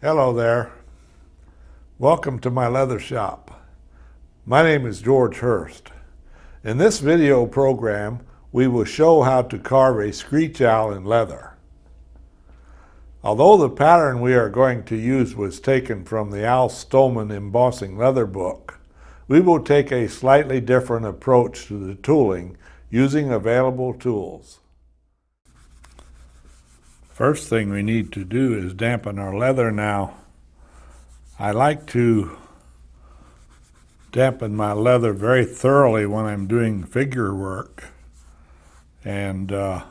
Hello there. Welcome to my leather shop. My name is George Hurst. In this video program, we will show how to carve a screech owl in leather. Although the pattern we are going to use was taken from the Al Stolman embossing leather book, we will take a slightly different approach to the tooling using available tools. First thing we need to do is dampen our leather. Now, I like to dampen my leather very thoroughly when I'm doing figure work, and then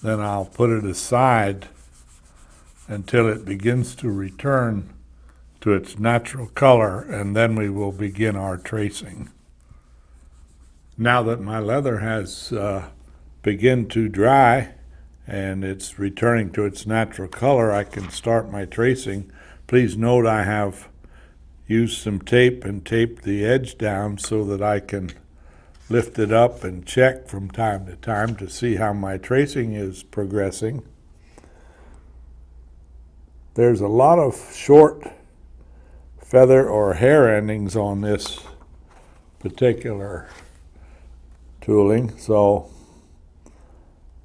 I'll put it aside until it begins to return to its natural color, and then we will begin our tracing. Now that my leather has begun to dry and it's returning to its natural color, I can start my tracing. Please note I have used some tape and taped the edge down so that I can lift it up and check from time to time to see how my tracing is progressing. There's a lot of short feather or hair endings on this particular tooling, so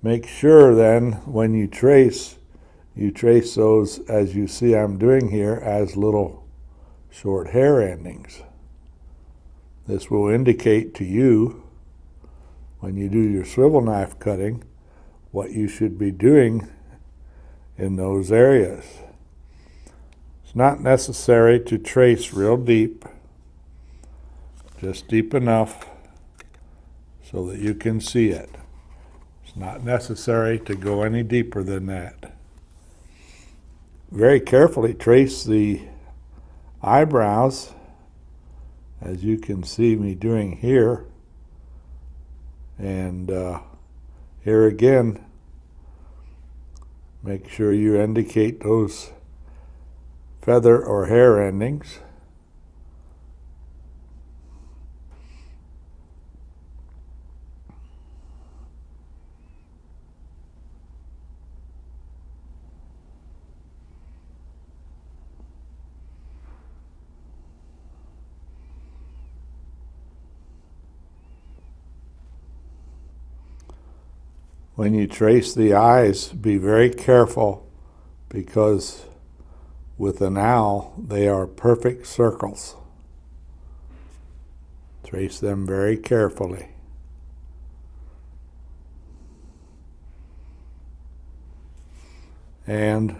make sure then when you trace those, as you see I'm doing here, as little short hair endings. This will indicate to you, when you do your swivel knife cutting, what you should be doing in those areas. It's not necessary to trace real deep, just deep enough so that you can see it. It's not necessary to go any deeper than that. Very carefully trace the eyebrows, as you can see me doing here, and here again, make sure you indicate those feather or hair endings. When you trace the eyes, be very careful, because with an owl, they are perfect circles. Trace them very carefully. And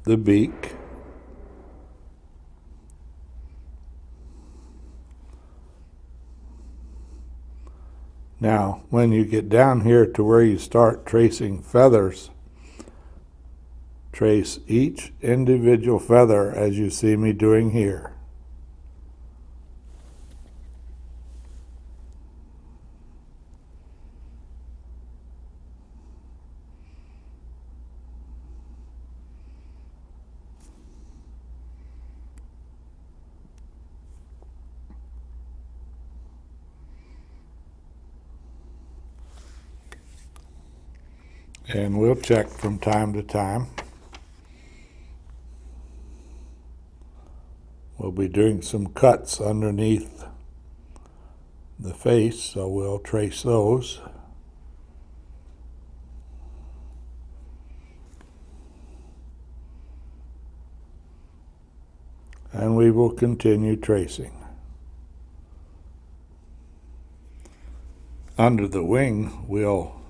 the beak. Now, when you get down here to where you start tracing feathers, trace each individual feather as you see me doing here. And we'll check from time to time. We'll be doing some cuts underneath the face, so we'll trace those. And we will continue tracing. Under the wing, we'll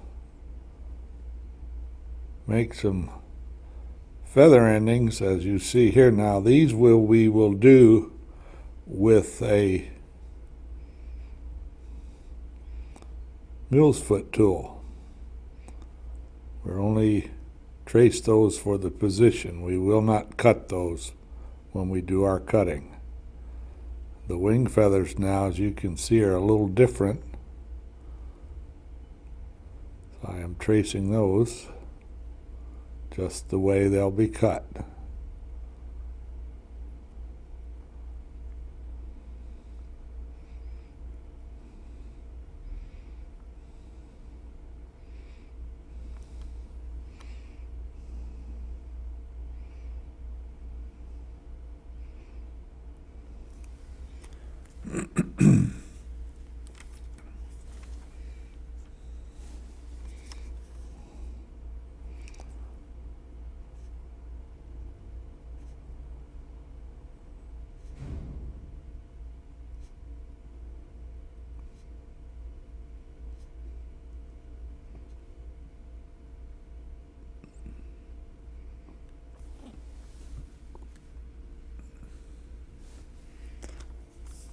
make some feather endings, as you see here. Now, these we will do with a mule's foot tool. We're only trace those for the position. We will not cut those when we do our cutting. The wing feathers now, as you can see, are a little different. So I am tracing those just the way they'll be cut.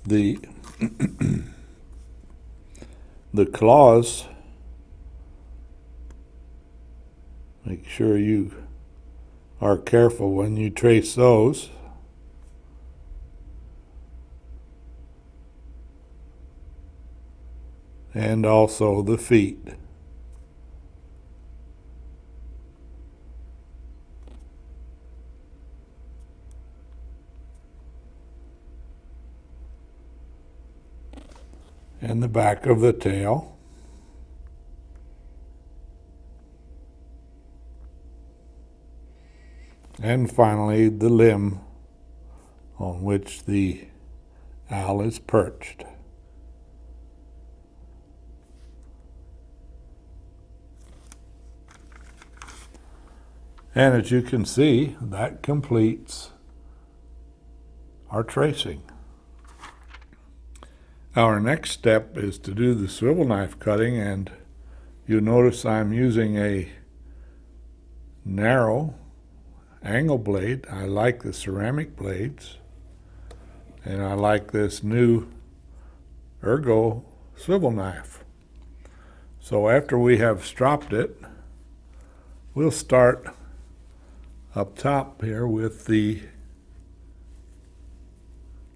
The the claws, make sure you are careful when you trace those. And also the feet. And the back of the tail. And finally, the limb on which the owl is perched. And as you can see, that completes our tracing. Our next step is to do the swivel knife cutting, and you'll notice I'm using a narrow angle blade. I like the ceramic blades, and I like this new Ergo swivel knife. So after we have stropped it, we'll start up top here with the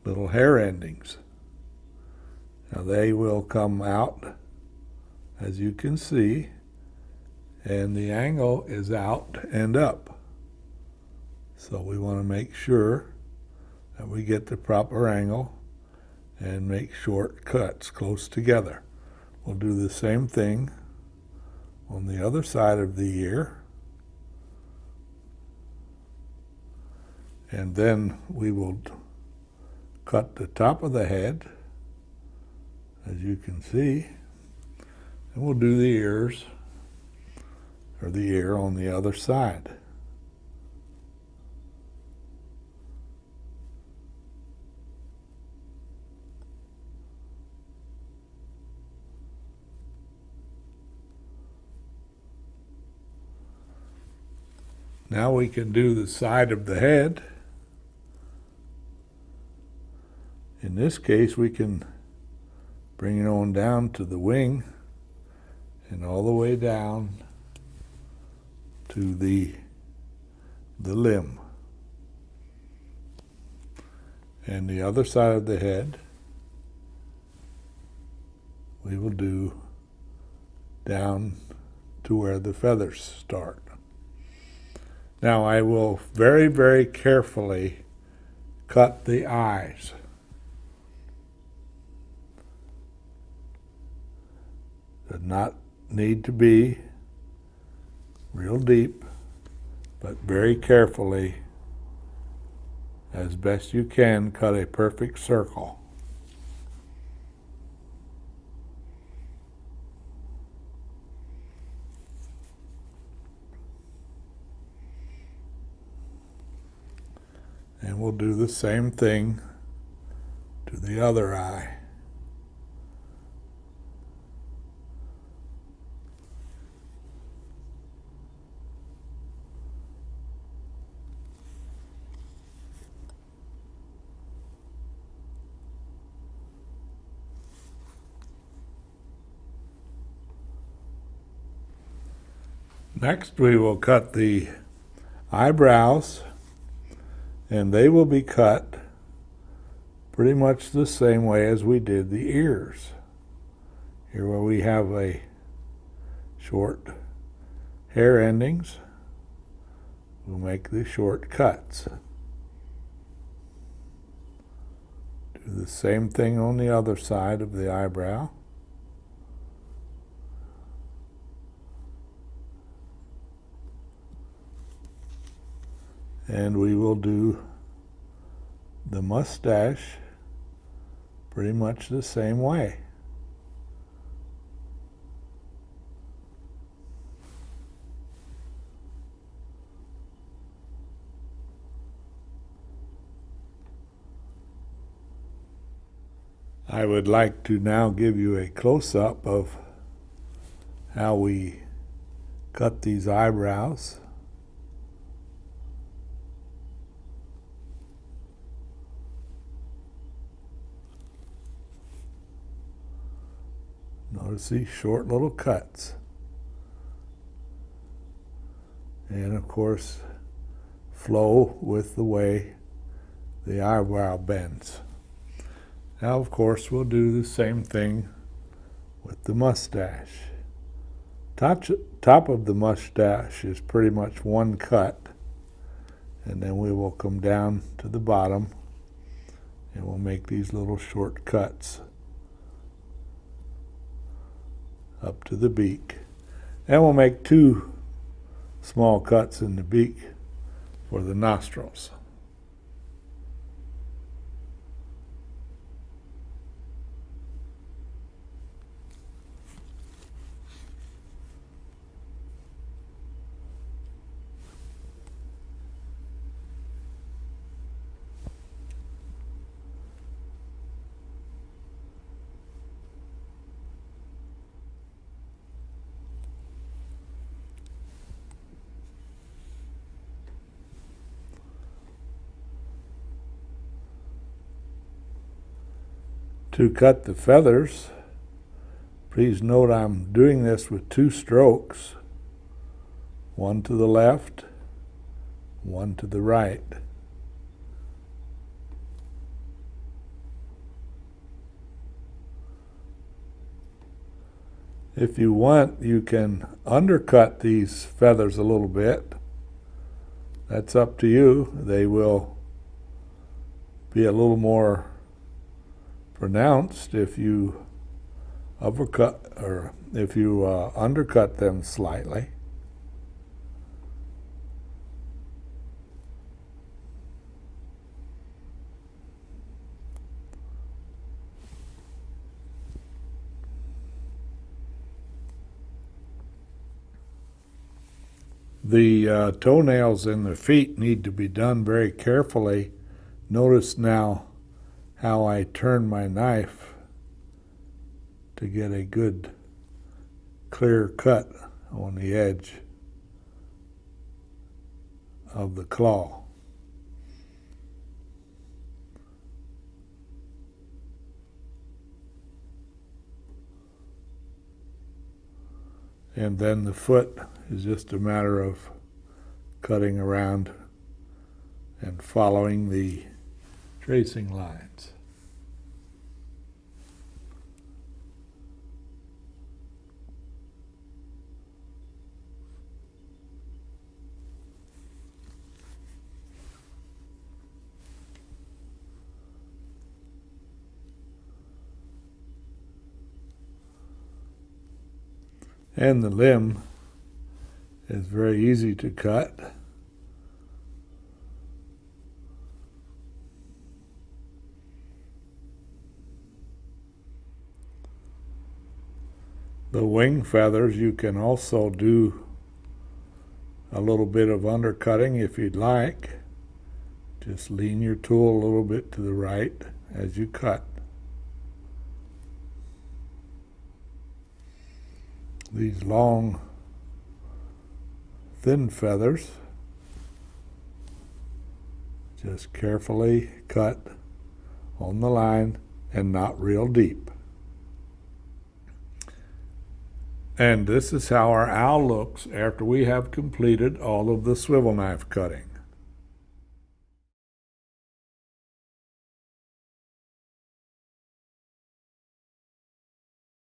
little hair endings. Now they will come out, as you can see, and the angle is out and up. So we want to make sure that we get the proper angle and make short cuts close together. We'll do the same thing on the other side of the ear. And then we will cut the top of the head, as you can see, and we'll do the ears, or the ear on the other side. Now we can do the side of the head. In this case, we can bring it on down to the wing and all the way down to the limb. And the other side of the head, we will do down to where the feathers start. Now I will very, very carefully cut the eyes. Does not need to be real deep, but very carefully, as best you can, cut a perfect circle. And we'll do the same thing to the other eye. Next, we will cut the eyebrows, and they will be cut pretty much the same way as we did the ears. Here where we have a short hair endings, we'll make the short cuts. Do the same thing on the other side of the eyebrow. And we will do the mustache pretty much the same way. I would like to now give you a close-up of how we cut these eyebrows. Notice these short little cuts. And of course, flow with the way the eyebrow bends. Now, of course, we'll do the same thing with the mustache. Top of the mustache is pretty much one cut, and then we will come down to the bottom and we'll make these little short cuts up to the beak. And we'll make 2 small cuts in the beak for the nostrils. To cut the feathers, please note I'm doing this with 2 strokes, one to the left, one to the right. If you want, you can undercut these feathers a little bit. That's up to you. They will be a little more pronounced if you undercut them slightly. The toenails and the feet need to be done very carefully. Notice now how I turn my knife to get a good clear cut on the edge of the claw. And then the foot is just a matter of cutting around and following the tracing lines. And the limb is very easy to cut. The wing feathers, you can also do a little bit of undercutting if you'd like. Just lean your tool a little bit to the right as you cut. These long, thin feathers, just carefully cut on the line and not real deep. And this is how our owl looks after we have completed all of the swivel knife cutting.